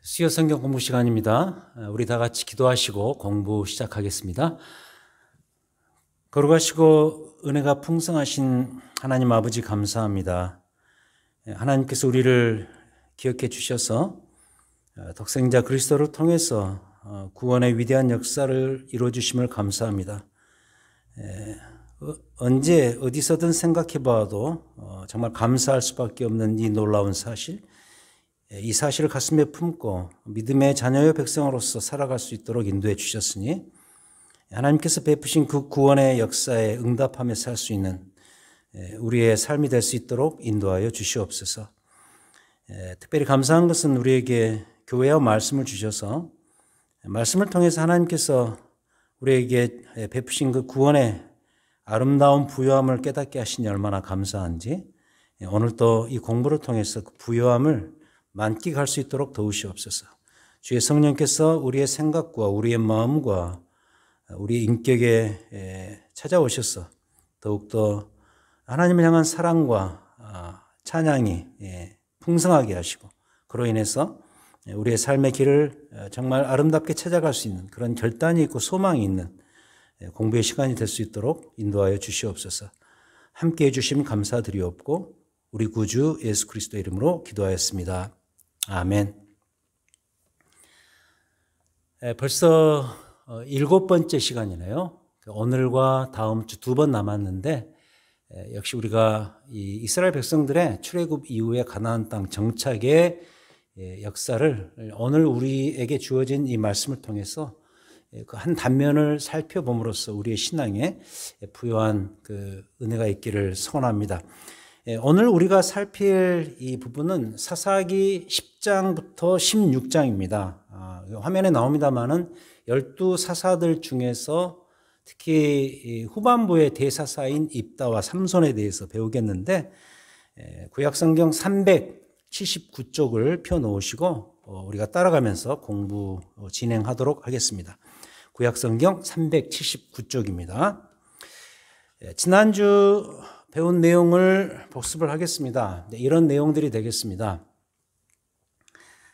수요 성경 공부 시간입니다. 우리 다 같이 기도하시고 공부 시작하겠습니다. 거룩하시고 은혜가 풍성하신 하나님 아버지 감사합니다. 하나님께서 우리를 기억해 주셔서 독생자 그리스도를 통해서 구원의 위대한 역사를 이루어 주심을 감사합니다. 언제 어디서든 생각해 봐도 정말 감사할 수밖에 없는 이 놀라운 사실, 이 사실을 가슴에 품고 믿음의 자녀의 백성으로서 살아갈 수 있도록 인도해 주셨으니 하나님께서 베푸신 그 구원의 역사에 응답하며 살 수 있는 우리의 삶이 될 수 있도록 인도하여 주시옵소서. 특별히 감사한 것은 우리에게 교회와 말씀을 주셔서 말씀을 통해서 하나님께서 우리에게 베푸신 그 구원의 아름다운 부요함을 깨닫게 하시니 얼마나 감사한지 오늘도 이 공부를 통해서 그 부요함을 만끽할 수 있도록 도우시옵소서. 주의 성령께서 우리의 생각과 우리의 마음과 우리의 인격에 찾아오셔서 더욱더 하나님을 향한 사랑과 찬양이 풍성하게 하시고 그로 인해서 우리의 삶의 길을 정말 아름답게 찾아갈 수 있는 그런 결단이 있고 소망이 있는 공부의 시간이 될 수 있도록 인도하여 주시옵소서. 함께해 주심 감사드리옵고 우리 구주 예수 그리스도 이름으로 기도하였습니다. 아멘. 벌써 7번째 시간이네요. 오늘과 다음 주 2번 남았는데 역시 우리가 이 이스라엘 백성들의 출애굽 이후에 가나안 땅 정착의 역사를 오늘 우리에게 주어진 이 말씀을 통해서 그 한 단면을 살펴봄으로써 우리의 신앙에 부요한 그 은혜가 있기를 소원합니다. 오늘 우리가 살필 이 부분은 사사기 10장부터 16장입니다. 화면에 나옵니다만은 12사사들 중에서 특히 후반부의 대사사인 입다와 삼손에 대해서 배우겠는데 구약성경 379쪽을 펴놓으시고 우리가 따라가면서 공부 진행하도록 하겠습니다. 구약성경 379쪽입니다. 지난주 배운 내용을 복습을 하겠습니다. 이런 내용들이 되겠습니다.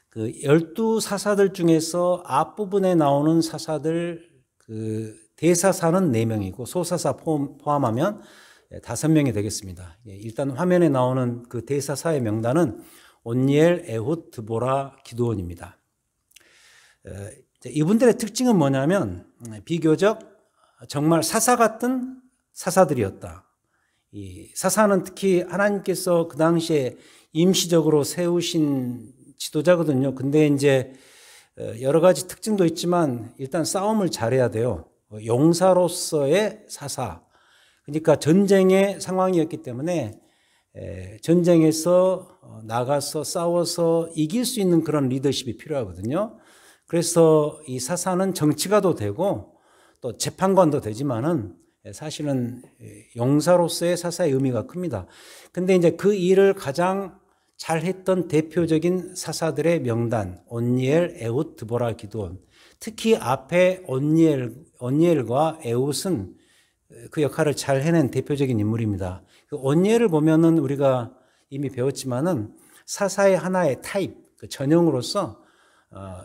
그 12사사들 중에서 앞부분에 나오는 사사들 그 대사사는 4명이고 소사사 포함하면 5명이 되겠습니다. 일단 화면에 나오는 그 대사사의 명단은 온니엘, 에훗, 드보라, 기드온입니다. 이분들의 특징은 뭐냐면 비교적 정말 사사 같은 사사들이었다. 이 사사는 특히 하나님께서 그 당시에 임시적으로 세우신 지도자거든요. 근데 이제 여러 가지 특징도 있지만 일단 싸움을 잘해야 돼요. 용사로서의 사사. 그러니까 전쟁의 상황이었기 때문에 전쟁에서 나가서 싸워서 이길 수 있는 그런 리더십이 필요하거든요. 그래서 이 사사는 정치가도 되고 또 재판관도 되지만은 사실은 용사로서의 사사의 의미가 큽니다. 근데 이제 그 일을 가장 잘했던 대표적인 사사들의 명단, 온니엘, 에훗, 드보라, 기드온. 특히 앞에 온니엘과 에훗은 그 역할을 잘 해낸 대표적인 인물입니다. 그 온니엘을 보면은 우리가 이미 배웠지만은 사사의 하나의 타입, 그 전형으로서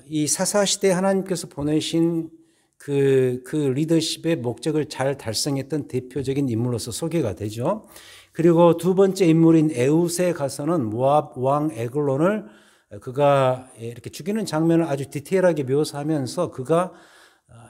이 사사 시대에 하나님께서 보내신 그 리더십의 목적을 잘 달성했던 대표적인 인물로서 소개가 되죠. 그리고 두 번째 인물인 에훗에 가서는 모압 왕 에글론을 그가 이렇게 죽이는 장면을 아주 디테일하게 묘사하면서 그가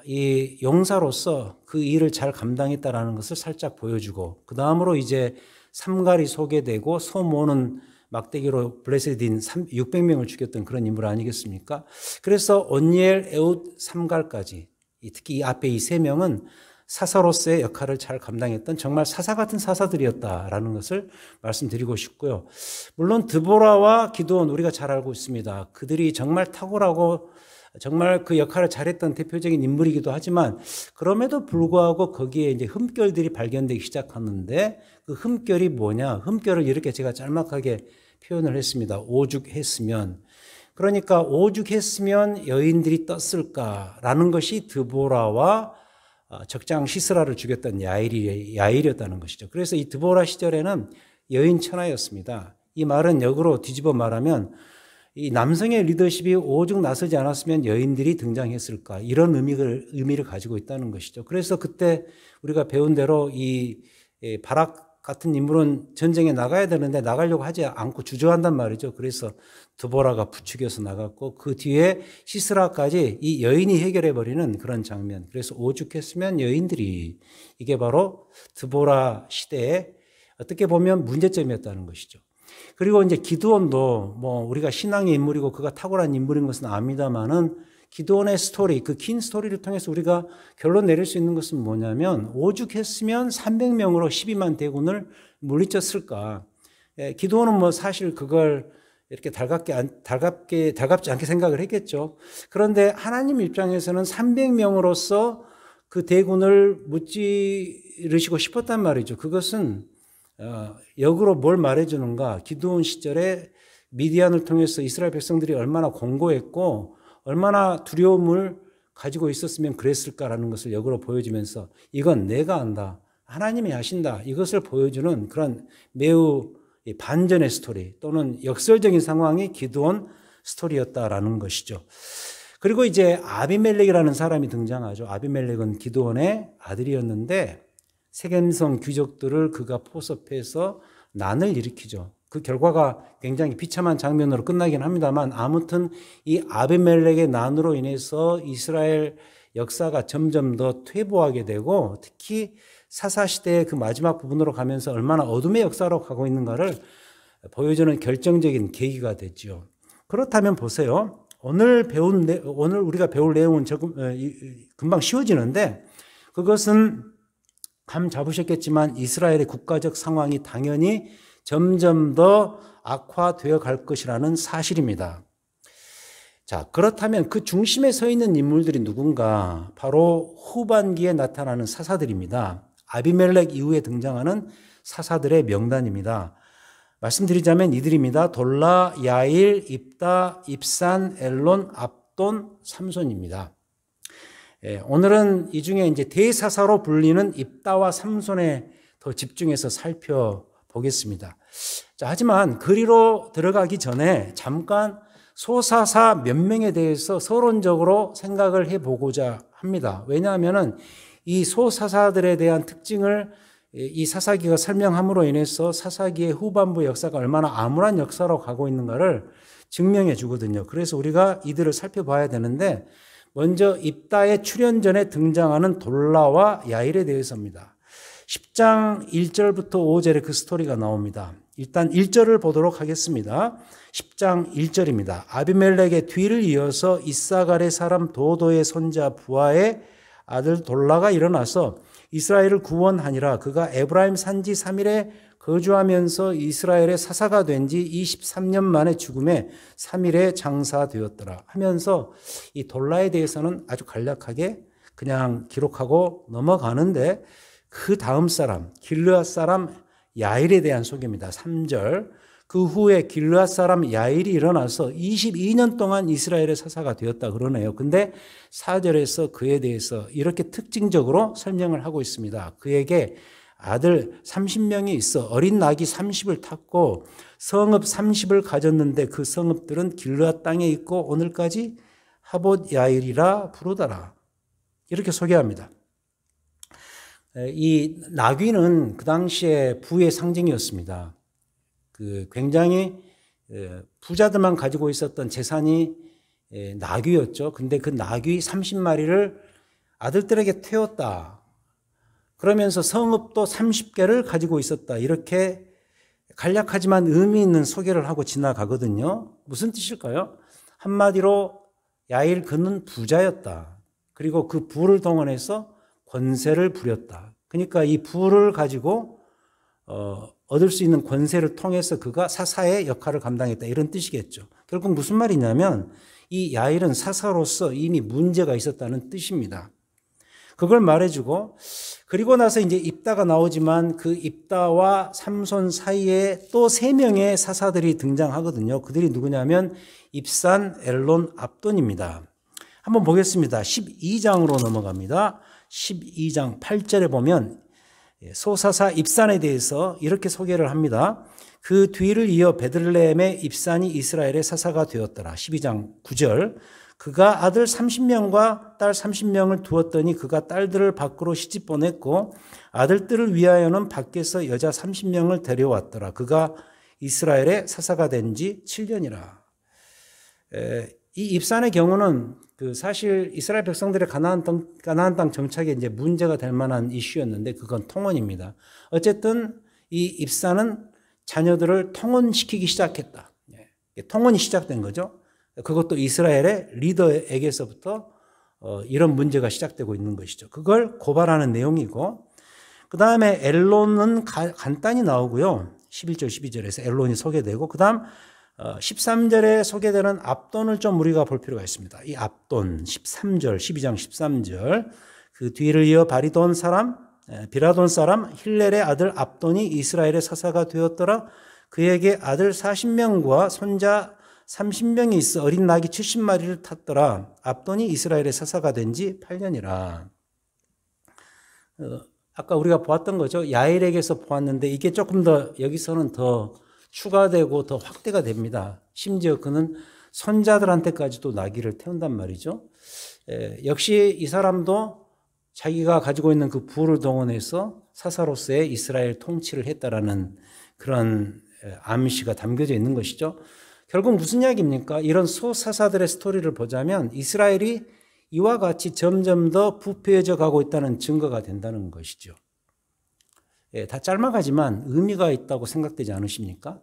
이 용사로서 그 일을 잘 감당했다라는 것을 살짝 보여주고 그 다음으로 이제 삼갈이 소개되고 소모는 막대기로 블레셋인 600명을 죽였던 그런 인물 아니겠습니까? 그래서 온니엘, 에훗, 삼갈까지 특히 이 앞에 이 3명은 사사로서의 역할을 잘 감당했던 정말 사사 같은 사사들이었다라는 것을 말씀드리고 싶고요. 물론 드보라와 기드온 우리가 잘 알고 있습니다. 그들이 정말 탁월하고 정말 그 역할을 잘했던 대표적인 인물이기도 하지만 그럼에도 불구하고 거기에 이제 흠결들이 발견되기 시작하는데 그 흠결이 뭐냐? 흠결을 이렇게 제가 짤막하게 표현을 했습니다. 오죽했으면. 그러니까 오죽했으면 여인들이 떴을까라는 것이 드보라와 적장 시스라를 죽였던 야일이었다는 것이죠. 그래서 이 드보라 시절에는 여인 천하였습니다. 이 말은 역으로 뒤집어 말하면 이 남성의 리더십이 오죽 나서지 않았으면 여인들이 등장했을까, 이런 의미를 가지고 있다는 것이죠. 그래서 그때 우리가 배운 대로 이 바락 같은 인물은 전쟁에 나가야 되는데 나가려고 하지 않고 주저한단 말이죠. 그래서 드보라가 부추겨서 나갔고 그 뒤에 시스라까지 이 여인이 해결해버리는 그런 장면. 그래서 오죽했으면 여인들이, 이게 바로 드보라 시대에 어떻게 보면 문제점이었다는 것이죠. 그리고 이제 기드온도 뭐 우리가 신앙의 인물이고 그가 탁월한 인물인 것은 압니다만은 기드온의 스토리, 그 긴 스토리를 통해서 우리가 결론 내릴 수 있는 것은 뭐냐면, 오죽했으면 300명으로 12만 대군을 물리쳤을까. 기드온은 뭐 사실 그걸 이렇게 달갑지 않게 생각을 했겠죠. 그런데 하나님 입장에서는 300명으로서 그 대군을 무찌르시고 싶었단 말이죠. 그것은 역으로 뭘 말해주는가. 기드온 시절에 미디안을 통해서 이스라엘 백성들이 얼마나 공고했고 얼마나 두려움을 가지고 있었으면 그랬을까라는 것을 역으로 보여주면서 이건 내가 한다, 하나님이 하신다, 이것을 보여주는 그런 매우 반전의 스토리 또는 역설적인 상황이 기드온 스토리였다라는 것이죠. 그리고 이제 아비멜렉이라는 사람이 등장하죠. 아비멜렉은 기드온의 아들이었는데 세겜성 귀족들을 그가 포섭해서 난을 일으키죠. 그 결과가 굉장히 비참한 장면으로 끝나긴 합니다만, 아무튼 이 아비멜렉의 난으로 인해서 이스라엘 역사가 점점 더 퇴보하게 되고, 특히 사사시대의 그 마지막 부분으로 가면서 얼마나 어둠의 역사로 가고 있는가를 보여주는 결정적인 계기가 됐죠. 그렇다면 보세요. 오늘 우리가 배울 내용은 금방 쉬워지는데, 그것은 감 잡으셨겠지만 이스라엘의 국가적 상황이 당연히 점점 더 악화되어 갈 것이라는 사실입니다. 자, 그렇다면 그 중심에 서 있는 인물들이 누군가? 바로 후반기에 나타나는 사사들입니다. 아비멜렉 이후에 등장하는 사사들의 명단입니다. 말씀드리자면 이들입니다. 돌라, 야일, 입다, 입산, 엘론, 압돈, 삼손입니다. 오늘은 이 중에 이제 대사사로 불리는 입다와 삼손에 더 집중해서 살펴보겠습니다. 자, 하지만 그리로 들어가기 전에 잠깐 소사사 몇 명에 대해서 서론적으로 생각을 해보고자 합니다. 왜냐하면은 이 소사사들에 대한 특징을 이 사사기가 설명함으로 인해서 사사기의 후반부 역사가 얼마나 암울한 역사로 가고 있는가를 증명해 주거든요. 그래서 우리가 이들을 살펴봐야 되는데, 먼저 입다의 출현 전에 등장하는 돌라와 야일에 대해서입니다. 10장 1절부터 5절에 그 스토리가 나옵니다. 일단 1절을 보도록 하겠습니다. 10장 1절입니다. 아비멜렉의 뒤를 이어서 이사갈의 사람 도도의 손자 부하의 아들 돌라가 일어나서 이스라엘을 구원하니라. 그가 에브라임 산지 3일에 거주하면서 이스라엘의 사사가 된 지 23년 만에 죽음에 3일에 장사되었더라 하면서 이 돌라에 대해서는 아주 간략하게 그냥 기록하고 넘어가는데, 그 다음 사람 길르앗 사람 야일에 대한 소개입니다. 3절. 그 후에 길르앗 사람 야일이 일어나서 22년 동안 이스라엘의 사사가 되었다 그러네요. 근데 4절에서 그에 대해서 이렇게 특징적으로 설명을 하고 있습니다. 그에게 아들 30명이 있어 어린 낙이 30을 탔고 성읍 30을 가졌는데 그 성읍들은 길르앗 땅에 있고 오늘까지 하봇 야일이라 부르더라. 이렇게 소개합니다. 이 나귀는 그 당시에 부의 상징이었습니다. 굉장히 부자들만 가지고 있었던 재산이 나귀였죠. 근데 그 나귀 30마리를 아들들에게 태웠다. 그러면서 성읍도 30개를 가지고 있었다. 이렇게 간략하지만 의미 있는 소개를 하고 지나가거든요. 무슨 뜻일까요? 한마디로 야일 그는 부자였다. 그리고 그 부를 동원해서 권세를 부렸다. 그러니까 이 부를 가지고 얻을 수 있는 권세를 통해서 그가 사사의 역할을 감당했다. 이런 뜻이겠죠. 결국 무슨 말이냐면 이 야일은 사사로서 이미 문제가 있었다는 뜻입니다. 그걸 말해주고, 그리고 나서 이제 입다가 나오지만 그 입다와 삼손 사이에 또 3명의 사사들이 등장하거든요. 그들이 누구냐면 입산, 엘론, 압돈입니다. 한번 보겠습니다. 12장으로 넘어갑니다. 12장 8절에 보면 소사사 입산에 대해서 이렇게 소개를 합니다. 그 뒤를 이어 베들레헴의 입산이 이스라엘의 사사가 되었더라. 12장 9절. 그가 아들 30명과 딸 30명을 두었더니 그가 딸들을 밖으로 시집 보냈고 아들들을 위하여는 밖에서 여자 30명을 데려왔더라. 그가 이스라엘의 사사가 된 지 7년이라. 이 입산의 경우는 사실 이스라엘 백성들의 가나안 땅 정착에 이제 문제가 될 만한 이슈였는데 그건 통혼입니다. 어쨌든 이 입산은 자녀들을 통혼시키기 시작했다. 통혼이 시작된 거죠. 그것도 이스라엘의 리더에게서부터 이런 문제가 시작되고 있는 것이죠. 그걸 고발하는 내용이고, 그 다음에 엘론은 간단히 나오고요. 11절, 12절에서 엘론이 소개되고, 그 다음 13절에 소개되는 압돈을 좀 우리가 볼 필요가 있습니다. 이 압돈, 13절, 12장 13절, 그 뒤를 이어 비라돈 사람 힐렐의 아들 압돈이 이스라엘의 사사가 되었더라. 그에게 아들 40명과 손자 30명이 있어 어린 낙이 70마리를 탔더라. 압돈이 이스라엘의 사사가 된 지 8년이라. 아까 우리가 보았던 거죠. 야일에게서 보았는데 이게 조금 더 여기서는 더 추가되고 더 확대가 됩니다. 심지어 그는 손자들한테까지도 나귀를 태운단 말이죠. 역시 이 사람도 자기가 가지고 있는 그 부를 동원해서 사사로서의 이스라엘 통치를 했다라는 그런 암시가 담겨져 있는 것이죠. 결국 무슨 이야기입니까? 이런 소사사들의 스토리를 보자면 이스라엘이 이와 같이 점점 더 부패해져 가고 있다는 증거가 된다는 것이죠. 다 짧아가지만 의미가 있다고 생각되지 않으십니까?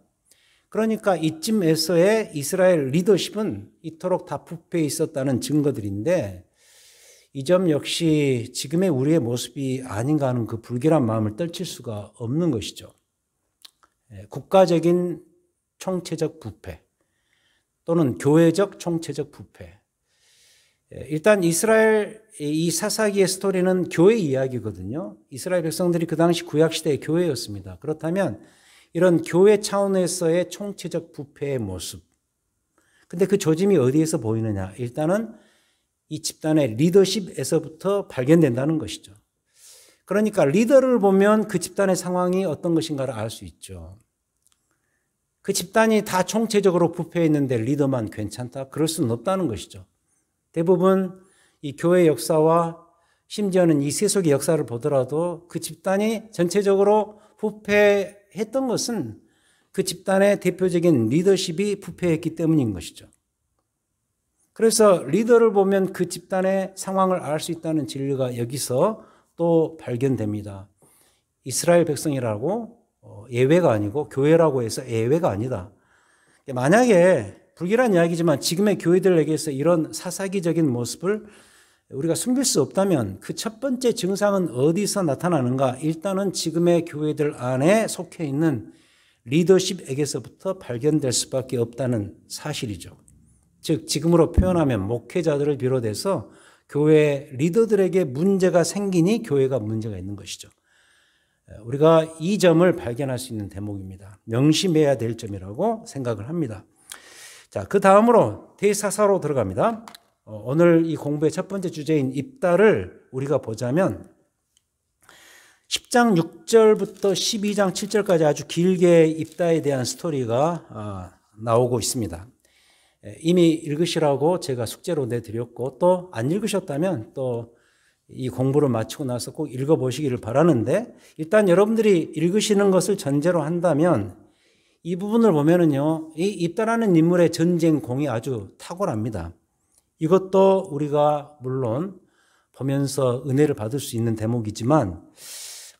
그러니까 이쯤에서의 이스라엘 리더십은 이토록 다 부패해 있었다는 증거들인데 이 점 역시 지금의 우리의 모습이 아닌가 하는 그 불길한 마음을 떨칠 수가 없는 것이죠. 국가적인 총체적 부패 또는 교회적 총체적 부패. 일단 이스라엘 이 사사기의 스토리는 교회 이야기거든요. 이스라엘 백성들이 그 당시 구약시대의 교회였습니다. 그렇다면 이런 교회 차원에서의 총체적 부패의 모습. 근데 그 조짐이 어디에서 보이느냐? 일단은 이 집단의 리더십에서부터 발견된다는 것이죠. 그러니까 리더를 보면 그 집단의 상황이 어떤 것인가를 알 수 있죠. 그 집단이 다 총체적으로 부패했는데 리더만 괜찮다? 그럴 수는 없다는 것이죠. 대부분 이 교회 역사와 심지어는 이 세속의 역사를 보더라도 그 집단이 전체적으로 부패했던 것은 그 집단의 대표적인 리더십이 부패했기 때문인 것이죠. 그래서 리더를 보면 그 집단의 상황을 알 수 있다는 진리가 여기서 또 발견됩니다. 이스라엘 백성이라고 예외가 아니고 교회라고 해서 예외가 아니다. 만약에 불길한 이야기지만 지금의 교회들에게서 이런 사사기적인 모습을 우리가 숨길 수 없다면 그 첫 번째 증상은 어디서 나타나는가? 일단은 지금의 교회들 안에 속해 있는 리더십에게서부터 발견될 수밖에 없다는 사실이죠. 즉 지금으로 표현하면 목회자들을 비롯해서 교회 리더들에게 문제가 생기니 교회가 문제가 있는 것이죠. 우리가 이 점을 발견할 수 있는 대목입니다. 명심해야 될 점이라고 생각을 합니다. 자, 그 다음으로 대사사로 들어갑니다. 오늘 이 공부의 첫 번째 주제인 입다를 우리가 보자면 10장 6절부터 12장 7절까지 아주 길게 입다에 대한 스토리가 나오고 있습니다. 이미 읽으시라고 제가 숙제로 내드렸고 또 안 읽으셨다면 또 이 공부를 마치고 나서 꼭 읽어보시기를 바라는데 일단 여러분들이 읽으시는 것을 전제로 한다면 이 부분을 보면은요, 이 입다라는 인물의 전쟁공이 아주 탁월합니다. 이것도 우리가 물론 보면서 은혜를 받을 수 있는 대목이지만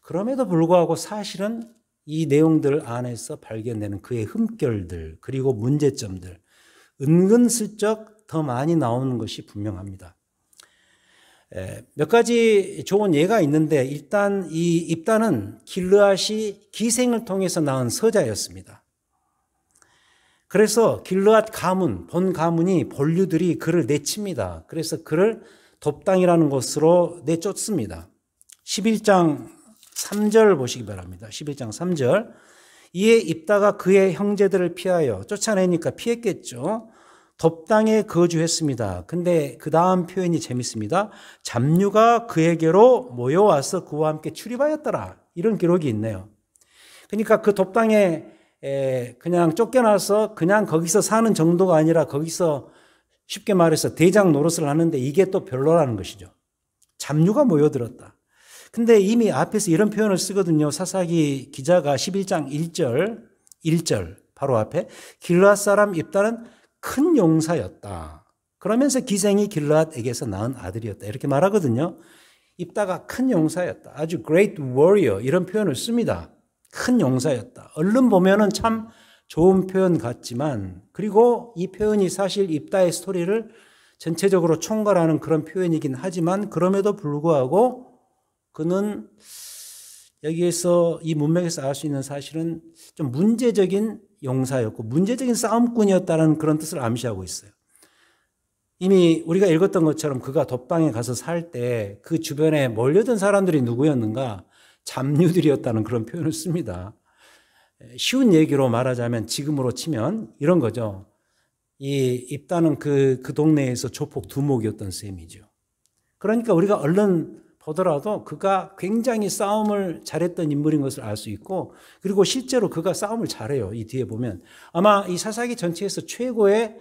그럼에도 불구하고 사실은 이 내용들 안에서 발견되는 그의 흠결들 그리고 문제점들 은근슬쩍 더 많이 나오는 것이 분명합니다. 몇 가지 좋은 예가 있는데 일단 이 입다는 길르앗이 기생을 통해서 낳은 서자였습니다. 그래서 길르앗 가문, 본 가문이 본류들이 그를 내칩니다. 그래서 그를 돕당이라는 곳으로 내쫓습니다. 11장 3절 보시기 바랍니다. 11장 3절. 이에 입다가 그의 형제들을 피하여 쫓아내니까 피했겠죠. 돕당에 거주했습니다. 근데 그 다음 표현이 재밌습니다. 잡류가 그에게로 모여와서 그와 함께 출입하였더라. 이런 기록이 있네요. 그러니까 그 돕당에 그냥 쫓겨나서 그냥 거기서 사는 정도가 아니라 거기서 쉽게 말해서 대장 노릇을 하는데 이게 또 별로라는 것이죠. 잡류가 모여들었다. 근데 이미 앞에서 이런 표현을 쓰거든요. 사사기 기자가 11장 1절 바로 앞에 길르앗 사람 입다는 큰 용사였다. 그러면서 기생이 길르앗에게서 낳은 아들이었다. 이렇게 말하거든요. 입다가 큰 용사였다. 아주 great warrior 이런 표현을 씁니다. 큰 용사였다. 얼른 보면은 참 좋은 표현 같지만 그리고 이 표현이 사실 입다의 스토리를 전체적으로 총괄하는 그런 표현이긴 하지만 그럼에도 불구하고 그는 여기에서 이 문맥에서 알 수 있는 사실은 좀 문제적인 용사였고 문제적인 싸움꾼이었다는 그런 뜻을 암시하고 있어요. 이미 우리가 읽었던 것처럼 그가 돛방에 가서 살 때 그 주변에 몰려든 사람들이 누구였는가? 잡류들이었다는 그런 표현을 씁니다. 쉬운 얘기로 말하자면 지금으로 치면 이런 거죠. 이 입다는 그 동네에서 조폭 두목이었던 셈이죠. 그러니까 우리가 얼른 보더라도 그가 굉장히 싸움을 잘했던 인물인 것을 알 수 있고 그리고 실제로 그가 싸움을 잘해요. 이 뒤에 보면 아마 이 사사기 전체에서 최고의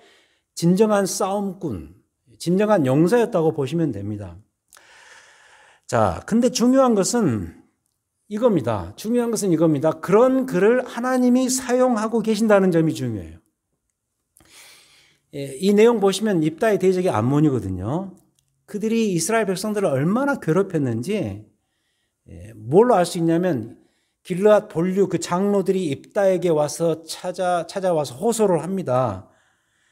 진정한 싸움꾼, 진정한 용사였다고 보시면 됩니다. 자, 근데 중요한 것은 이겁니다. 그런 그를 하나님이 사용하고 계신다는 점이 중요해요. 이 내용 보시면 입다의 대적이 암몬이거든요. 그들이 이스라엘 백성들을 얼마나 괴롭혔는지 뭘로 알 수 있냐면 길르앗 본류 그 장로들이 입다에게 와서 찾아와서 호소를 합니다.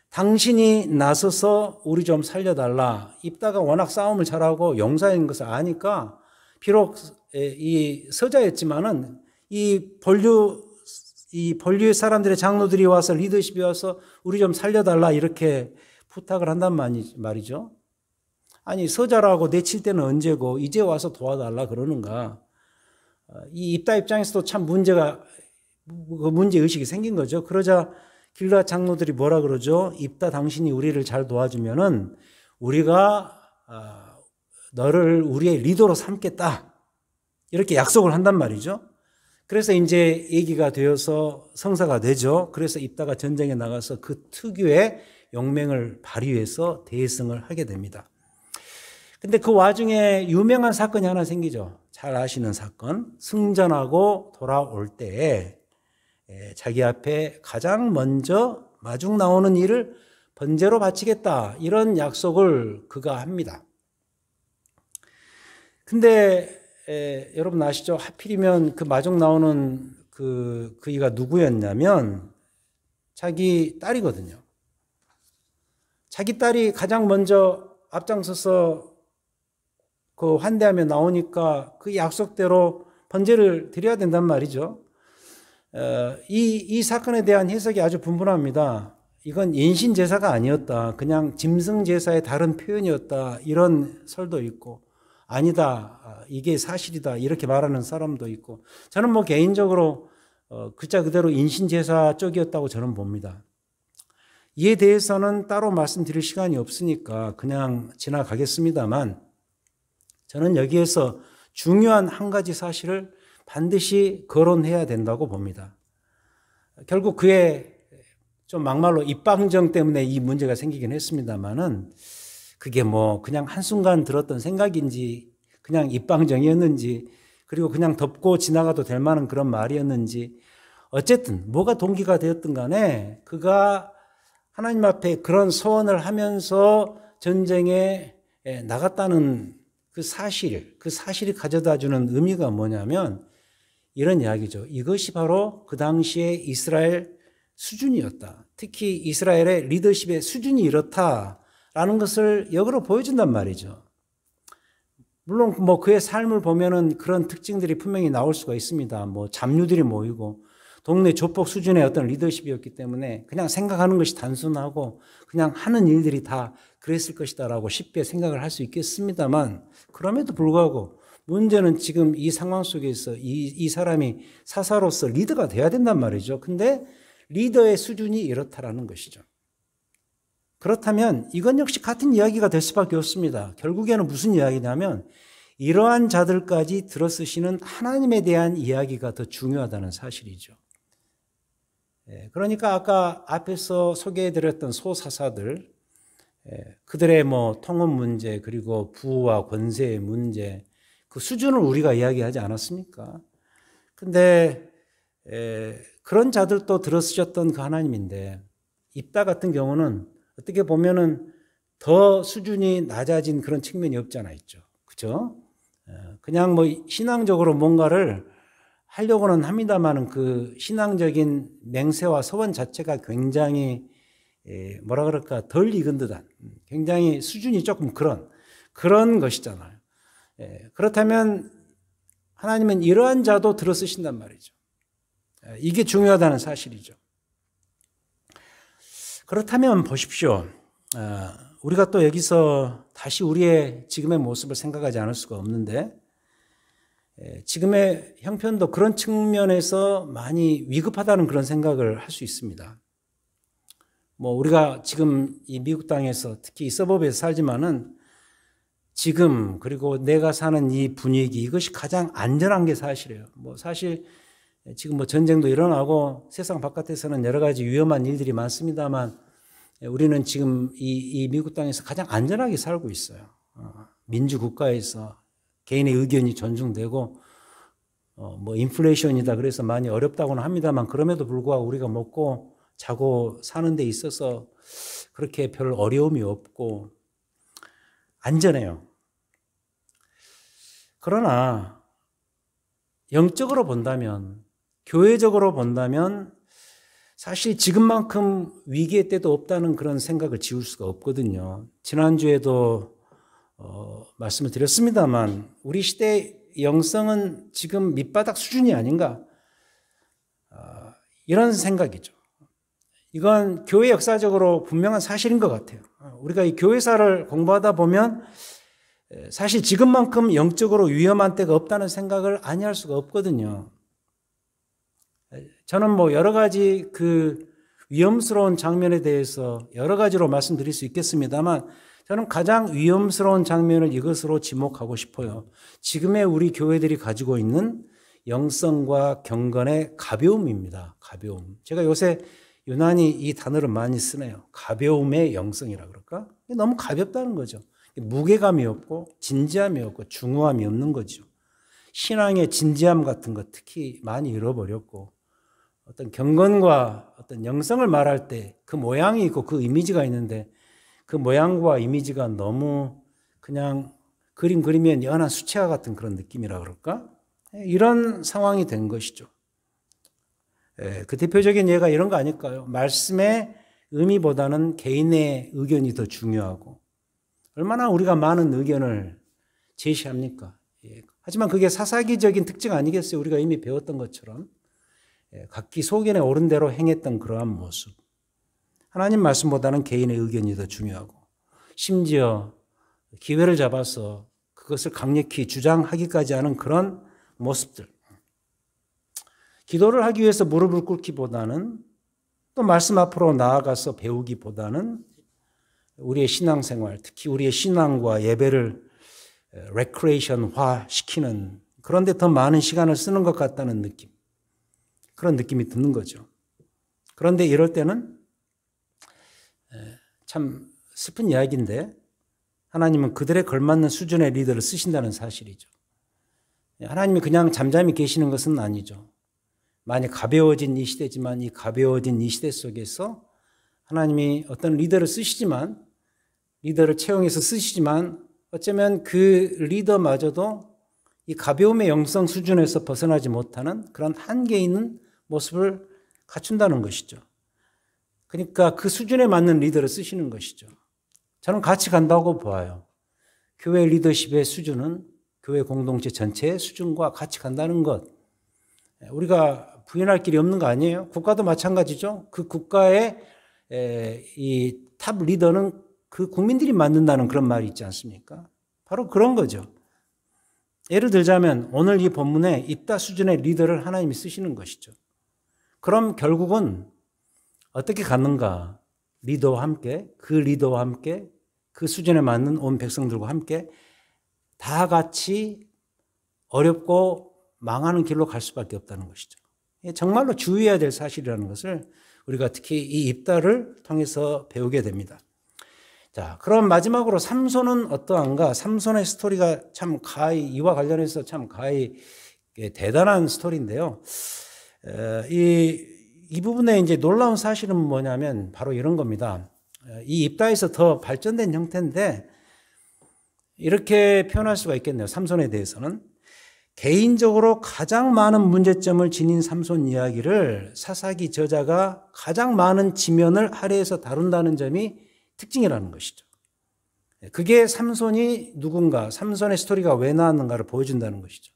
당신이 나서서 우리 좀 살려달라. 입다가 워낙 싸움을 잘하고 용사인 것을 아니까 비록 이 서자였지만은 이 본류의 사람들의 장로들이 와서 리더십이 와서 우리 좀 살려달라 이렇게 부탁을 한단 말이죠. 아니 서자라고 내칠 때는 언제고 이제 와서 도와달라 그러는가. 이 입다 입장에서도 참 문제의식이 생긴 거죠. 그러자 길르앗 장로들이 뭐라 그러죠? 입다 당신이 우리를 잘 도와주면은 우리가 너를 우리의 리더로 삼겠다. 이렇게 약속을 한단 말이죠. 그래서 이제 얘기가 되어서 성사가 되죠. 그래서 입다가 전쟁에 나가서 그 특유의 용맹을 발휘해서 대승을 하게 됩니다. 근데 그 와중에 유명한 사건이 하나 생기죠. 잘 아시는 사건. 승전하고 돌아올 때에 자기 앞에 가장 먼저 마중 나오는 일을 번제로 바치겠다. 이런 약속을 그가 합니다. 근데 여러분 아시죠? 하필이면 그 마중 나오는 그이가 누구였냐면 자기 딸이거든요. 자기 딸이 가장 먼저 앞장서서 그 환대하며 나오니까 그 약속대로 번제를 드려야 된단 말이죠. 이 사건에 대한 해석이 아주 분분합니다. 이건 인신제사가 아니었다. 그냥 짐승제사의 다른 표현이었다. 이런 설도 있고 아니다. 이게 사실이다. 이렇게 말하는 사람도 있고 저는 뭐 개인적으로 글자 그대로 인신제사 쪽이었다고 저는 봅니다. 이에 대해서는 따로 말씀드릴 시간이 없으니까 그냥 지나가겠습니다만 저는 여기에서 중요한 한 가지 사실을 반드시 거론해야 된다고 봅니다. 결국 그의 좀 막말로 입방정 때문에 이 문제가 생기긴 했습니다만은 그게 뭐 그냥 한순간 들었던 생각인지 그냥 입방정이었는지 그리고 그냥 덮고 지나가도 될 만한 그런 말이었는지 어쨌든 뭐가 동기가 되었든 간에 그가 하나님 앞에 그런 소원을 하면서 전쟁에 나갔다는 그 사실이 가져다 주는 의미가 뭐냐면 이런 이야기죠. 이것이 바로 그 당시에 이스라엘 수준이었다. 특히 이스라엘의 리더십의 수준이 이렇다라는 것을 역으로 보여준단 말이죠. 물론 뭐 그의 삶을 보면은 그런 특징들이 분명히 나올 수가 있습니다. 뭐 잡류들이 모이고 동네 조폭 수준의 어떤 리더십이었기 때문에 그냥 생각하는 것이 단순하고 그냥 하는 일들이 다 그랬을 것이다라고 쉽게 생각을 할 수 있겠습니다만 그럼에도 불구하고 문제는 지금 이 상황 속에서 이 사람이 사사로서 리더가 돼야 된단 말이죠. 근데 리더의 수준이 이렇다라는 것이죠. 그렇다면 이건 역시 같은 이야기가 될 수밖에 없습니다. 결국에는 무슨 이야기냐면 이러한 자들까지 들어쓰시는 하나님에 대한 이야기가 더 중요하다는 사실이죠. 그러니까 아까 앞에서 소개해드렸던 소사사들, 그들의 뭐 통업 문제, 그리고 부와 권세의 문제, 그 수준을 우리가 이야기하지 않았습니까? 근데 그런 자들도 들어쓰셨던 그 하나님인데, 입다 같은 경우는 어떻게 보면은 더 수준이 낮아진 그런 측면이 없잖아 있죠. 그죠? 그냥 뭐 신앙적으로 뭔가를 하려고는 합니다만은 그 신앙적인 맹세와 서원 자체가 굉장히 뭐라 그럴까 덜 익은 듯한 굉장히 수준이 조금 그런 것이잖아요. 그렇다면 하나님은 이러한 자도 들어쓰신단 말이죠. 이게 중요하다는 사실이죠. 그렇다면 보십시오. 우리가 또 여기서 다시 우리의 지금의 모습을 생각하지 않을 수가 없는데, 지금의 형편도 그런 측면에서 많이 위급하다는 그런 생각을 할 수 있습니다. 뭐 우리가 지금 이 미국 땅에서 특히 이 서버브에서 살지만은 지금 그리고 내가 사는 이 분위기, 이것이 가장 안전한 게 사실이에요. 뭐 사실 지금 뭐 전쟁도 일어나고 세상 바깥에서는 여러 가지 위험한 일들이 많습니다만 우리는 지금 이 미국 땅에서 가장 안전하게 살고 있어요. 민주국가에서 개인의 의견이 존중되고 뭐 인플레이션이다 그래서 많이 어렵다고는 합니다만 그럼에도 불구하고 우리가 먹고 자고 사는 데 있어서 그렇게 별 어려움이 없고 안전해요. 그러나 영적으로 본다면, 교회적으로 본다면 사실 지금만큼 위기의 때도 없다는 그런 생각을 지울 수가 없거든요. 지난주에도 말씀을 드렸습니다만 우리 시대의 영성은 지금 밑바닥 수준이 아닌가, 이런 생각이죠. 이건 교회 역사적으로 분명한 사실인 것 같아요. 우리가 이 교회사를 공부하다 보면 사실 지금만큼 영적으로 위험한 때가 없다는 생각을 아니할 수가 없거든요. 저는 뭐 여러 가지 그 위험스러운 장면에 대해서 여러 가지로 말씀드릴 수 있겠습니다만 저는 가장 위험스러운 장면을 이것으로 지목하고 싶어요. 지금의 우리 교회들이 가지고 있는 영성과 경건의 가벼움입니다. 가벼움. 제가 요새 유난히 이 단어를 많이 쓰네요. 가벼움의 영성이라 그럴까? 너무 가볍다는 거죠. 무게감이 없고 진지함이 없고 중후함이 없는 거죠. 신앙의 진지함 같은 것 특히 많이 잃어버렸고 어떤 경건과 어떤 영성을 말할 때 그 모양이 있고 그 이미지가 있는데 그 모양과 이미지가 너무 그냥 그림 그리면 연한 수채화 같은 그런 느낌이라 그럴까? 이런 상황이 된 것이죠. 그 대표적인 예가 이런 거 아닐까요? 말씀의 의미보다는 개인의 의견이 더 중요하고 얼마나 우리가 많은 의견을 제시합니까? 하지만 그게 사사기적인 특징 아니겠어요? 우리가 이미 배웠던 것처럼 각기 소견에 오른 대로 행했던 그러한 모습. 하나님 말씀보다는 개인의 의견이 더 중요하고 심지어 기회를 잡아서 그것을 강력히 주장하기까지 하는 그런 모습들. 기도를 하기 위해서 무릎을 꿇기보다는 또 말씀 앞으로 나아가서 배우기보다는 우리의 신앙생활, 특히 우리의 신앙과 예배를 레크레이션화 시키는 그런 데 더 많은 시간을 쓰는 것 같다는 느낌. 그런 느낌이 드는 거죠. 그런데 이럴 때는 참 슬픈 이야기인데 하나님은 그들에 걸맞는 수준의 리더를 쓰신다는 사실이죠. 하나님이 그냥 잠잠히 계시는 것은 아니죠. 많이 가벼워진 이 시대지만 이 가벼워진 이 시대 속에서 하나님이 어떤 리더를 쓰시지만 리더를 채용해서 쓰시지만 어쩌면 그 리더마저도 이 가벼움의 영성 수준에서 벗어나지 못하는 그런 한계 있는 모습을 갖춘다는 것이죠. 그러니까 그 수준에 맞는 리더를 쓰시는 것이죠. 저는 같이 간다고 봐요. 교회 리더십의 수준은 교회 공동체 전체의 수준과 같이 간다는 것. 우리가 부인할 길이 없는 거 아니에요? 국가도 마찬가지죠. 그 국가의 이 탑 리더는 그 국민들이 만든다는 그런 말이 있지 않습니까? 바로 그런 거죠. 예를 들자면 오늘 이 본문에 입다 수준의 리더를 하나님이 쓰시는 것이죠. 그럼 결국은 어떻게 갔는가? 리더와 함께, 그 리더와 함께, 그 수준에 맞는 온 백성들과 함께 다 같이 어렵고 망하는 길로 갈 수밖에 없다는 것이죠. 정말로 주의해야 될 사실이라는 것을 우리가 특히 이 입다를 통해서 배우게 됩니다. 자, 그럼 마지막으로 삼손은 어떠한가? 삼손의 스토리가 참 가히 이와 관련해서 참 가히 대단한 스토리인데요. 이 부분에 이제 놀라운 사실은 뭐냐면 바로 이런 겁니다. 이 입다에서 더 발전된 형태인데 이렇게 표현할 수가 있겠네요. 삼손에 대해서는 개인적으로 가장 많은 문제점을 지닌 삼손 이야기를 사사기 저자가 가장 많은 지면을 할애해서 다룬다는 점이 특징이라는 것이죠. 그게 삼손이 누군가, 삼손의 스토리가 왜 나왔는가를 보여준다는 것이죠.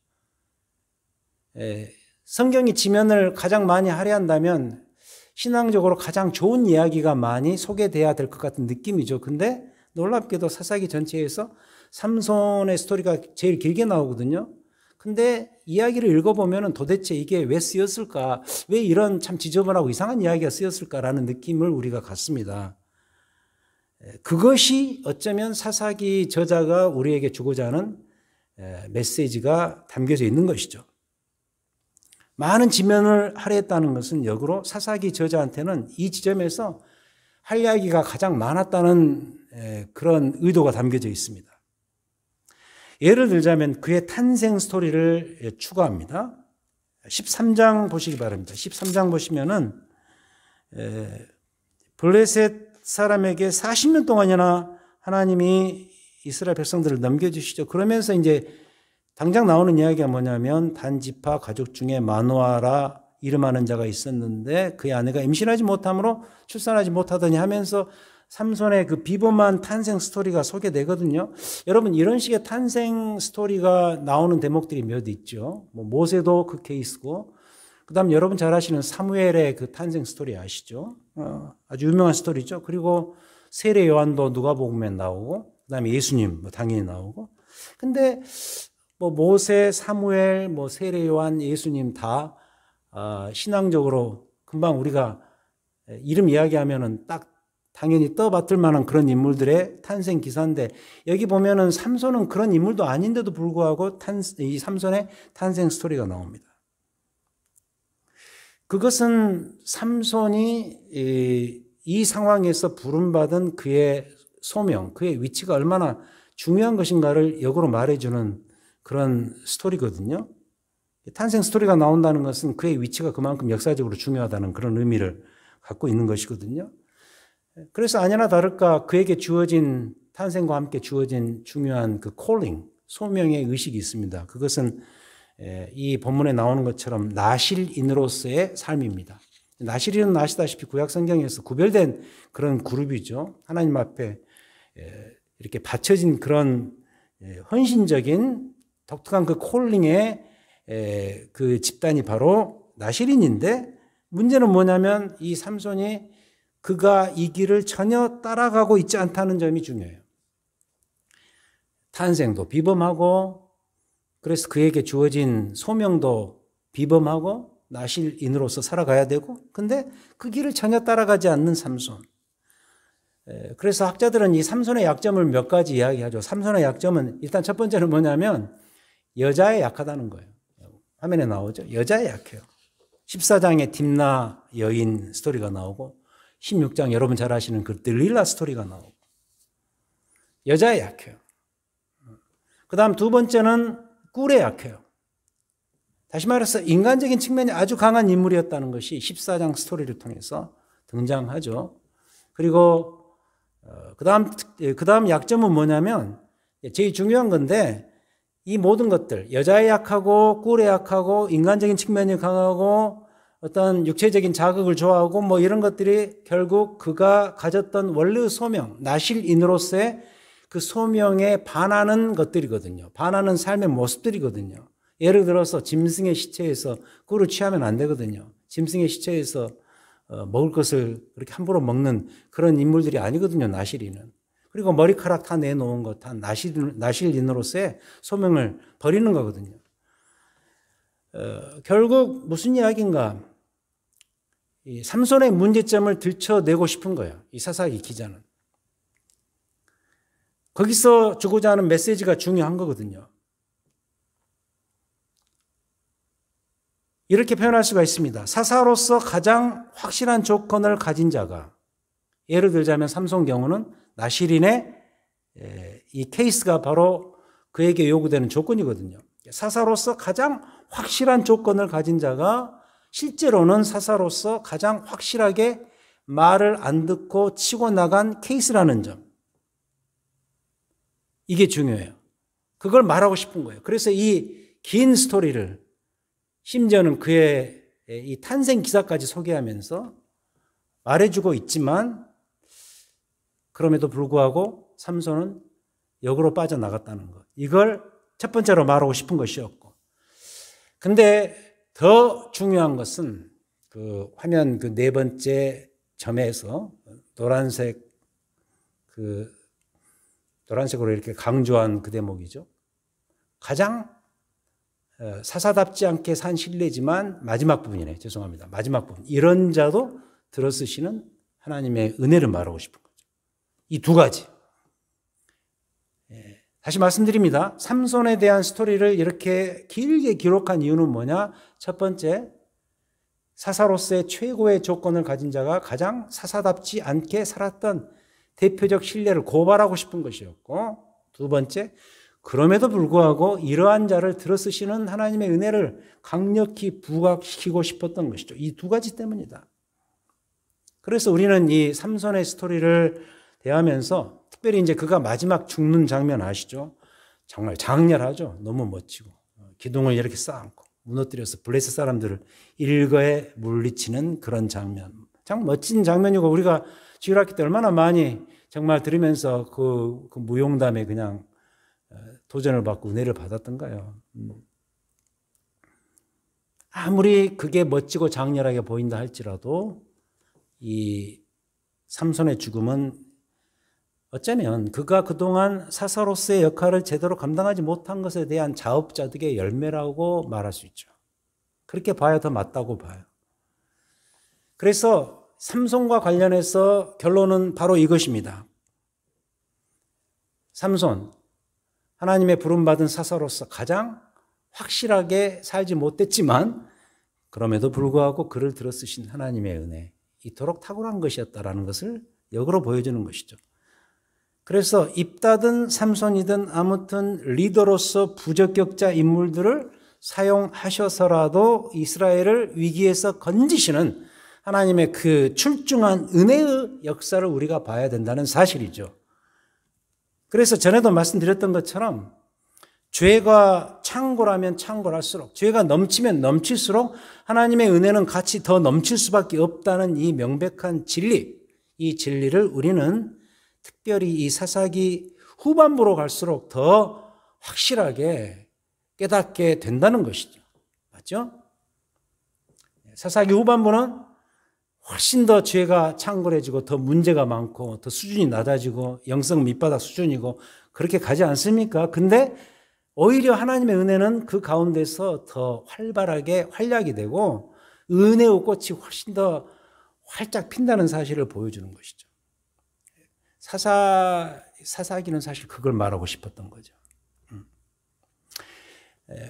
성경이 지면을 가장 많이 할애한다면 신앙적으로 가장 좋은 이야기가 많이 소개돼야 될 것 같은 느낌이죠. 근데 놀랍게도 사사기 전체에서 삼손의 스토리가 제일 길게 나오거든요. 근데 이야기를 읽어보면 도대체 이게 왜 쓰였을까? 왜 이런 참 지저분하고 이상한 이야기가 쓰였을까라는 느낌을 우리가 갖습니다. 그것이 어쩌면 사사기 저자가 우리에게 주고자 하는 메시지가 담겨져 있는 것이죠. 많은 지면을 할애했다는 것은 역으로 사사기 저자한테는 이 지점에서 할 이야기가 가장 많았다는 그런 의도가 담겨져 있습니다. 예를 들자면 그의 탄생 스토리를 추가합니다. 13장 보시기 바랍니다. 13장 보시면은 블레셋 사람에게 40년 동안이나 하나님이 이스라엘 백성들을 넘겨주시죠. 그러면서 이제 당장 나오는 이야기가 뭐냐면 단지파 가족 중에 마노아라 이름하는 자가 있었는데 그의 아내가 임신하지 못함으로 출산하지 못하더니 하면서 삼손의 그 비범한 탄생 스토리가 소개되거든요. 여러분 이런 식의 탄생 스토리가 나오는 대목들이 몇 있죠. 뭐 모세도 그 케이스고 그다음 여러분 잘 아시는 사무엘의 그 탄생 스토리 아시죠? 아주 유명한 스토리죠. 그리고 세례 요한도 누가복음에 나오고 그다음에 예수님 뭐 당연히 나오고 근데 뭐 모세, 사무엘, 뭐 세례 요한, 예수님 다 신앙적으로 금방 우리가 이름 이야기하면은 딱 당연히 떠받들 만한 그런 인물들의 탄생 기사인데 여기 보면은 삼손은 그런 인물도 아닌데도 불구하고 이 삼손의 탄생 스토리가 나옵니다. 그것은 삼손이 이 상황에서 부름받은 그의 소명, 그의 위치가 얼마나 중요한 것인가를 역으로 말해주는 그런 스토리거든요. 탄생 스토리가 나온다는 것은 그의 위치가 그만큼 역사적으로 중요하다는 그런 의미를 갖고 있는 것이거든요. 그래서 아니나 다를까 그에게 주어진 탄생과 함께 주어진 중요한 그 콜링, 소명의 의식이 있습니다. 그것은 이 본문에 나오는 것처럼 나실인으로서의 삶입니다. 나실인은 아시다시피 구약 성경에서 구별된 그런 그룹이죠. 하나님 앞에 이렇게 바쳐진 그런 헌신적인 독특한 그 콜링의 그 집단이 바로 나실인인데 문제는 뭐냐면 이 삼손이 그가 이 길을 전혀 따라가고 있지 않다는 점이 중요해요. 탄생도 비범하고 그래서 그에게 주어진 소명도 비범하고 나실인으로서 살아가야 되고 근데 그 길을 전혀 따라가지 않는 삼손. 그래서 학자들은 이 삼손의 약점을 몇 가지 이야기하죠. 삼손의 약점은 일단 첫 번째는 뭐냐면 여자에 약하다는 거예요. 화면에 나오죠. 여자에 약해요. 14장에 딥나 여인 스토리가 나오고 16장 여러분 잘 아시는 그 들릴라 스토리가 나오고 여자에 약해요. 그 다음 두 번째는 꿀에 약해요. 다시 말해서 인간적인 측면이 아주 강한 인물이었다는 것이 14장 스토리를 통해서 등장하죠. 그리고 그 다음 약점은 뭐냐면 제일 중요한 건데 이 모든 것들 여자에 약하고 꿀에 약하고 인간적인 측면이 강하고 어떤 육체적인 자극을 좋아하고 뭐 이런 것들이 결국 그가 가졌던 원래의 소명, 나실인으로서의 그 소명에 반하는 것들이거든요. 반하는 삶의 모습들이거든요. 예를 들어서 짐승의 시체에서 꿀을 취하면 안 되거든요. 짐승의 시체에서 먹을 것을 그렇게 함부로 먹는 그런 인물들이 아니거든요. 나실인은. 그리고 머리카락 다 내놓은 것 다 나실인으로서의 소명을 버리는 거거든요. 결국 무슨 이야기인가? 이 삼손의 문제점을 들춰내고 싶은 거예요. 이 사사기 기자는. 거기서 주고자 하는 메시지가 중요한 거거든요. 이렇게 표현할 수가 있습니다. 사사로서 가장 확실한 조건을 가진 자가, 예를 들자면 삼손 경우는 나실인의 이 케이스가 바로 그에게 요구되는 조건이거든요. 사사로서 가장 확실한 조건을 가진 자가 실제로는 사사로서 가장 확실하게 말을 안 듣고 치고 나간 케이스라는 점. 이게 중요해요. 그걸 말하고 싶은 거예요. 그래서 이 긴 스토리를 심지어는 그의 이 탄생 기사까지 소개하면서 말해주고 있지만 그럼에도 불구하고 삼손은 역으로 빠져나갔다는 것. 이걸 첫 번째로 말하고 싶은 것이었고. 근데 더 중요한 것은 그 화면 그 네 번째 점에서 노란색으로 이렇게 강조한 그 대목이죠. 가장 사사답지 않게 산 신뢰지만 마지막 부분이네. 죄송합니다. 마지막 부분. 이런 자도 들어쓰시는 하나님의 은혜를 말하고 싶은 거죠. 이 두 가지. 다시 말씀드립니다. 삼손에 대한 스토리를 이렇게 길게 기록한 이유는 뭐냐? 첫 번째, 사사로서의 최고의 조건을 가진 자가 가장 사사답지 않게 살았던 대표적 신뢰를 고발하고 싶은 것이었고, 두 번째, 그럼에도 불구하고 이러한 자를 들어쓰시는 하나님의 은혜를 강력히 부각시키고 싶었던 것이죠. 이 두 가지 때문이다. 그래서 우리는 이 삼손의 스토리를 대하면서 특별히 이제 그가 마지막 죽는 장면 아시죠? 정말 장렬하죠. 너무 멋지고 기둥을 이렇게 쌓고 무너뜨려서 블레셋 사람들을 일거에 물리치는 그런 장면. 참 멋진 장면이고 우리가 주일학교 때 얼마나 많이 정말 들으면서 그 무용담에 그냥 도전을 받고 은혜를 받았던가요. 아무리 그게 멋지고 장렬하게 보인다 할지라도 이 삼손의 죽음은 어쩌면 그가 그동안 사사로서의 역할을 제대로 감당하지 못한 것에 대한 자업자득의 열매라고 말할 수 있죠. 그렇게 봐야 더 맞다고 봐요. 그래서 삼손과 관련해서 결론은 바로 이것입니다. 삼손, 하나님의 부름받은 사사로서 가장 확실하게 살지 못했지만 그럼에도 불구하고 그를 들어쓰신 하나님의 은혜, 이토록 탁월한 것이었다라는 것을 역으로 보여주는 것이죠. 그래서 입다든 삼손이든 아무튼 리더로서 부적격자 인물들을 사용하셔서라도 이스라엘을 위기에서 건지시는 하나님의 그 출중한 은혜의 역사를 우리가 봐야 된다는 사실이죠. 그래서 전에도 말씀드렸던 것처럼 죄가 창고라면 창고랄수록, 죄가 넘치면 넘칠수록 하나님의 은혜는 같이 더 넘칠 수밖에 없다는 이 명백한 진리, 이 진리를 우리는 특별히 이 사사기 후반부로 갈수록 더 확실하게 깨닫게 된다는 것이죠. 맞죠? 사사기 후반부는 훨씬 더 죄가 창궐해지고 더 문제가 많고 더 수준이 낮아지고 영성 밑바닥 수준이고 그렇게 가지 않습니까? 근데 오히려 하나님의 은혜는 그 가운데서 더 활발하게 활약이 되고 은혜의 꽃이 훨씬 더 활짝 핀다는 사실을 보여주는 것이죠. 사사기는 사실 그걸 말하고 싶었던 거죠.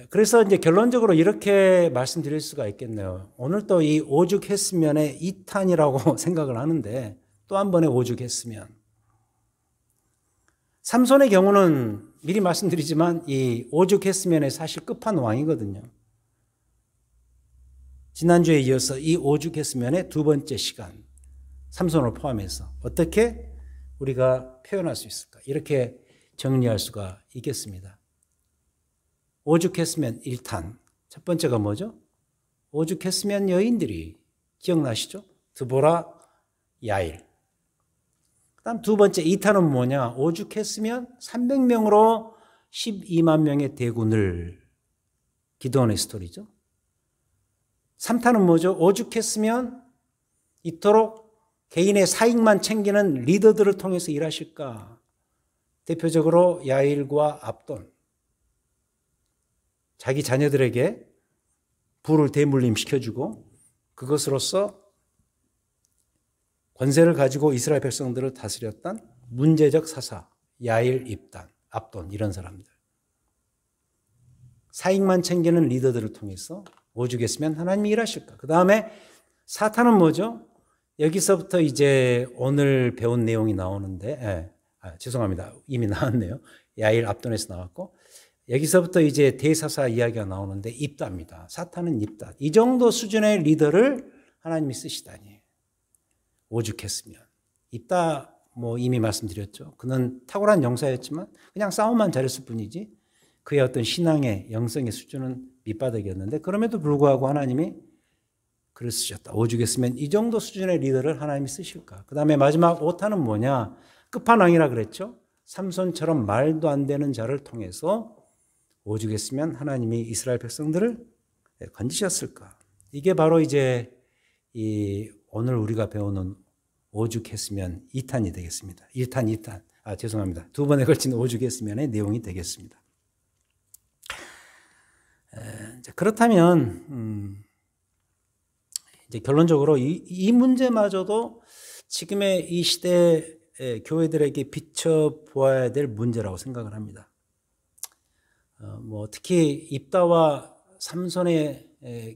그래서 이제 결론적으로 이렇게 말씀드릴 수가 있겠네요. 오늘 또 이 오죽했으면의 2탄이라고 생각을 하는데 또 한 번에 오죽했으면. 삼손의 경우는 미리 말씀드리지만 이 오죽했으면의 사실 끝판왕이거든요. 지난주에 이어서 이 오죽했으면의 두 번째 시간, 삼손을 포함해서 어떻게 우리가 표현할 수 있을까? 이렇게 정리할 수가 있겠습니다. 오죽했으면 1탄. 첫 번째가 뭐죠? 오죽했으면 여인들이 기억나시죠? 드보라, 야일. 그 다음 두 번째 2탄은 뭐냐? 오죽했으면 300명으로 12만 명의 대군을, 기드온의 스토리죠. 3탄은 뭐죠? 오죽했으면 이토록 개인의 사익만 챙기는 리더들을 통해서 일하실까? 대표적으로 야일과 압돈. 자기 자녀들에게 부를 대물림시켜주고 그것으로서 권세를 가지고 이스라엘 백성들을 다스렸던 문제적 사사, 야일, 입단, 압돈 이런 사람들. 사익만 챙기는 리더들을 통해서 오죽했으면 하나님이 일하실까. 그 다음에 사탄은 뭐죠? 여기서부터 이제 오늘 배운 내용이 나오는데, 죄송합니다. 이미 나왔네요. 야일 압돈에서 나왔고, 여기서부터 이제 대사사 이야기가 나오는데 입다입니다. 사탄은 입다. 이 정도 수준의 리더를 하나님이 쓰시다니. 오죽했으면. 입다 뭐 이미 말씀드렸죠. 그는 탁월한 용사였지만 그냥 싸움만 잘했을 뿐이지 그의 어떤 신앙의 영성의 수준은 밑바닥이었는데 그럼에도 불구하고 하나님이 그를 쓰셨다. 오죽했으면 이 정도 수준의 리더를 하나님이 쓰실까. 그 다음에 마지막 오타는 뭐냐. 끝판왕이라 그랬죠. 삼손처럼 말도 안 되는 자를 통해서 오죽했으면 하나님이 이스라엘 백성들을 건지셨을까. 이게 바로 이제 이 오늘 우리가 배우는 오죽했으면 2탄이 되겠습니다. 1탄, 2탄. 죄송합니다. 두 번에 걸친 오죽했으면의 내용이 되겠습니다. 그렇다면 이제 결론적으로 이 문제마저도 지금의 이 시대 교회들에게 비춰보아야 될 문제라고 생각을 합니다. 뭐 특히 입다와 삼손의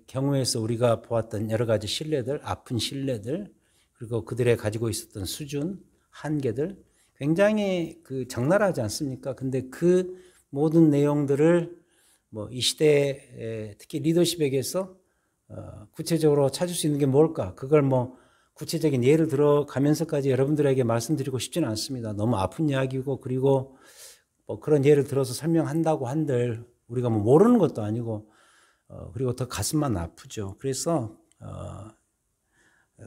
경우에서 우리가 보았던 여러 가지 신뢰들, 아픈 신뢰들, 그리고 그들의 가지고 있었던 수준, 한계들 굉장히 적나라하지 않습니까? 근데 그 모든 내용들을 뭐 이 시대에 특히 리더십에게서 구체적으로 찾을 수 있는 게 뭘까? 그걸 뭐 구체적인 예를 들어가면서까지 여러분들에게 말씀드리고 싶지는 않습니다. 너무 아픈 이야기고 그리고 뭐 그런 예를 들어서 설명한다고 한들 우리가 뭐 모르는 것도 아니고 그리고 더 가슴만 아프죠. 그래서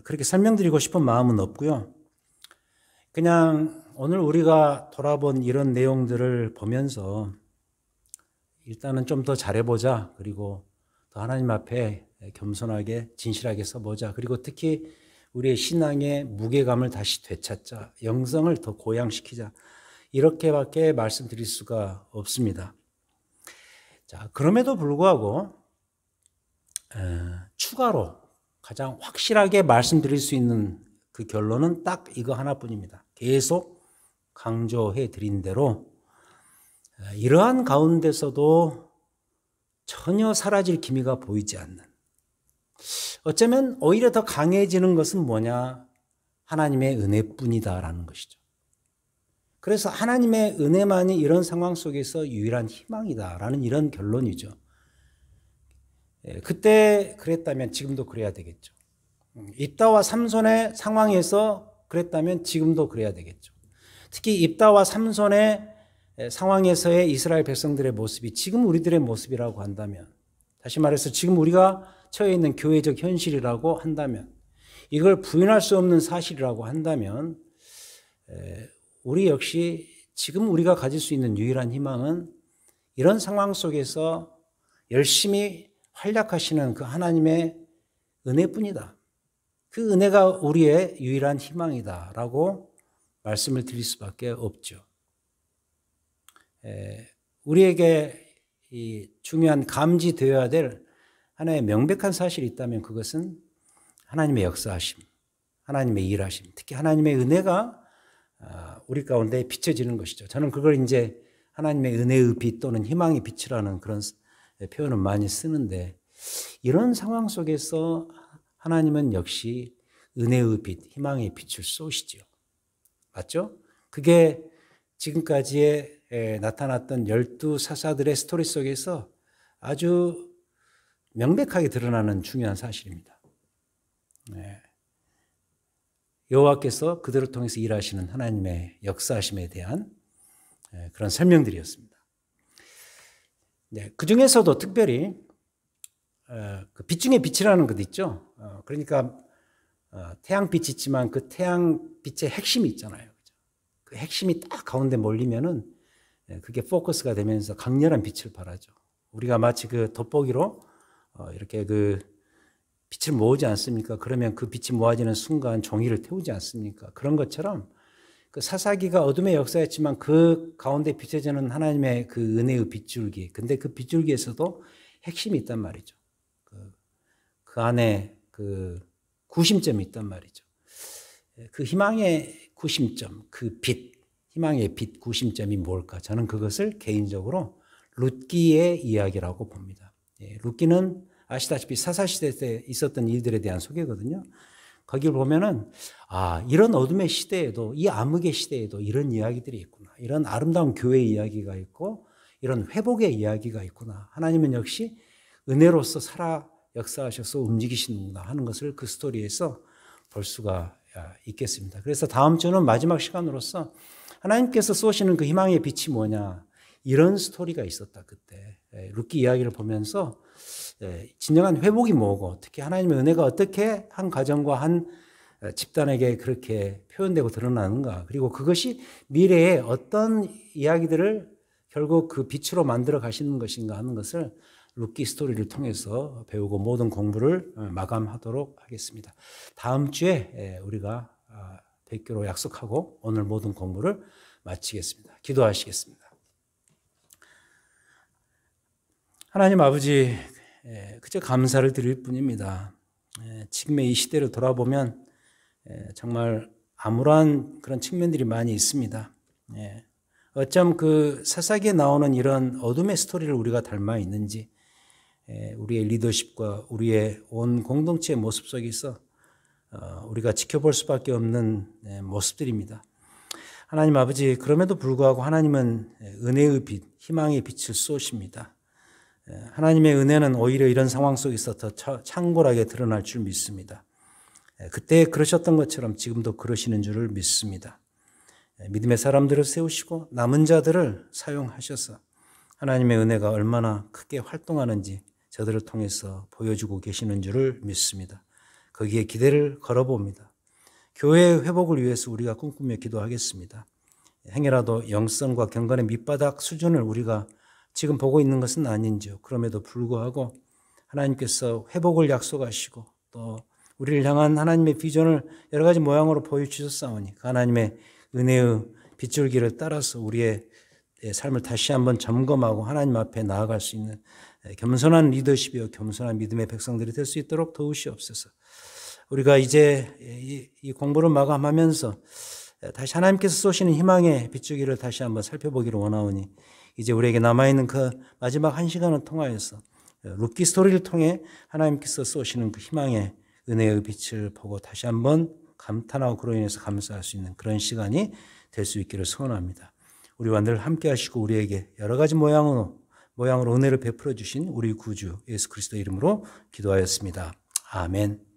그렇게 설명드리고 싶은 마음은 없고요. 그냥 오늘 우리가 돌아본 이런 내용들을 보면서 일단은 좀 더 잘해보자. 그리고 더 하나님 앞에 겸손하게 진실하게 서보자. 그리고 특히 우리의 신앙의 무게감을 다시 되찾자. 영성을 더 고양시키자. 이렇게밖에 말씀드릴 수가 없습니다. 자, 그럼에도 불구하고 추가로 가장 확실하게 말씀드릴 수 있는 그 결론은 딱 이거 하나뿐입니다. 계속 강조해 드린 대로 이러한 가운데서도 전혀 사라질 기미가 보이지 않는, 어쩌면 오히려 더 강해지는 것은 뭐냐? 하나님의 은혜뿐이다라는 것이죠. 그래서 하나님의 은혜만이 이런 상황 속에서 유일한 희망이다라는 이런 결론이죠. 그때 그랬다면 지금도 그래야 되겠죠. 입다와 삼손의 상황에서 그랬다면 지금도 그래야 되겠죠. 특히 입다와 삼손의 상황에서의 이스라엘 백성들의 모습이 지금 우리들의 모습이라고 한다면, 다시 말해서 지금 우리가 처해 있는 교회적 현실이라고 한다면, 이걸 부인할 수 없는 사실이라고 한다면 우리 역시 지금 우리가 가질 수 있는 유일한 희망은 이런 상황 속에서 열심히 활약하시는 그 하나님의 은혜뿐이다. 그 은혜가 우리의 유일한 희망이다라고 말씀을 드릴 수밖에 없죠. 우리에게 이 중요한 감지되어야 될 하나의 명백한 사실이 있다면 그것은 하나님의 역사하심, 하나님의 일하심, 특히 하나님의 은혜가 우리 가운데 비춰지는 것이죠. 저는 그걸 이제 하나님의 은혜의 빛 또는 희망의 빛이라는 그런 표현을 많이 쓰는데, 이런 상황 속에서 하나님은 역시 은혜의 빛, 희망의 빛을 쏘시죠. 맞죠? 그게 지금까지의 나타났던 12사사들의 스토리 속에서 아주 명백하게 드러나는 중요한 사실입니다. 여호와께서 그들을 통해서 일하시는 하나님의 역사하심에 대한 그런 설명들이었습니다. 그 중에서도 특별히 그 빛 중에 빛이라는 것 있죠. 그러니까 태양빛이 있지만 그 태양빛의 핵심이 있잖아요. 그 핵심이 딱 가운데 몰리면은 그게 포커스가 되면서 강렬한 빛을 발하죠. 우리가 마치 그 돋보기로 이렇게 그 빛을 모으지 않습니까? 그러면 그 빛이 모아지는 순간 종이를 태우지 않습니까? 그런 것처럼 그 사사기가 어둠의 역사였지만 그 가운데 비춰지는 하나님의 그 은혜의 빗줄기. 근데 그 빗줄기에서도 핵심이 있단 말이죠. 그 안에 그 구심점이 있단 말이죠. 그 희망의 구심점, 그 빛, 희망의 빛 구심점이 뭘까? 저는 그것을 개인적으로 룻기의 이야기라고 봅니다. 룻기는 아시다시피 사사시대 때 있었던 일들에 대한 소개거든요. 거기를 보면은 이런 어둠의 시대에도, 이 암흑의 시대에도 이런 이야기들이 있구나. 이런 아름다운 교회의 이야기가 있고 이런 회복의 이야기가 있구나. 하나님은 역시 은혜로서 살아 역사하셔서 움직이시는구나 하는 것을 그 스토리에서 볼 수가 있겠습니다. 그래서 다음 주는 마지막 시간으로서 하나님께서 쏘시는 그 희망의 빛이 뭐냐, 이런 스토리가 있었다. 그때 룻기 이야기를 보면서 진정한 회복이 뭐고, 특히 하나님의 은혜가 어떻게 한 가정과 한 집단에게 그렇게 표현되고 드러나는가, 그리고 그것이 미래에 어떤 이야기들을 결국 그 빛으로 만들어 가시는 것인가 하는 것을 룻기 스토리를 통해서 배우고 모든 공부를 마감하도록 하겠습니다. 다음 주에 우리가 뵙기로 약속하고 오늘 모든 공부를 마치겠습니다. 기도하시겠습니다. 하나님 아버지, 그저 감사를 드릴 뿐입니다. 지금의 이 시대를 돌아보면 정말 암울한 그런 측면들이 많이 있습니다. 어쩜 그 사사기에 나오는 이런 어둠의 스토리를 우리가 닮아 있는지, 우리의 리더십과 우리의 온 공동체의 모습 속에서 우리가 지켜볼 수밖에 없는 모습들입니다. 하나님 아버지, 그럼에도 불구하고 하나님은 은혜의 빛, 희망의 빛을 쏘십니다. 하나님의 은혜는 오히려 이런 상황 속에서 더 창궐하게 드러날 줄 믿습니다. 그때 그러셨던 것처럼 지금도 그러시는 줄을 믿습니다. 믿음의 사람들을 세우시고 남은 자들을 사용하셔서 하나님의 은혜가 얼마나 크게 활동하는지 저들을 통해서 보여주고 계시는 줄을 믿습니다. 거기에 기대를 걸어봅니다. 교회의 회복을 위해서 우리가 꿈꾸며 기도하겠습니다. 행여라도 영성과 경건의 밑바닥 수준을 우리가 지금 보고 있는 것은 아닌지요. 그럼에도 불구하고 하나님께서 회복을 약속하시고 또 우리를 향한 하나님의 비전을 여러 가지 모양으로 보여주셨사오니 그 하나님의 은혜의 빗줄기를 따라서 우리의 삶을 다시 한번 점검하고 하나님 앞에 나아갈 수 있는 겸손한 리더십이요 겸손한 믿음의 백성들이 될 수 있도록 도우시옵소서. 우리가 이제 이 공부를 마감하면서 다시 하나님께서 쏘시는 희망의 빗줄기를 다시 한번 살펴보기를 원하오니 이제 우리에게 남아있는 그 마지막 한 시간을 통하여서 룻기 스토리를 통해 하나님께서 쏘시는 그 희망의 은혜의 빛을 보고 다시 한번 감탄하고 그로 인해서 감사할 수 있는 그런 시간이 될 수 있기를 소원합니다. 우리와 늘 함께 하시고 우리에게 여러 가지 모양으로 은혜를 베풀어 주신 우리 구주 예수 그리스도 이름으로 기도하였습니다. 아멘.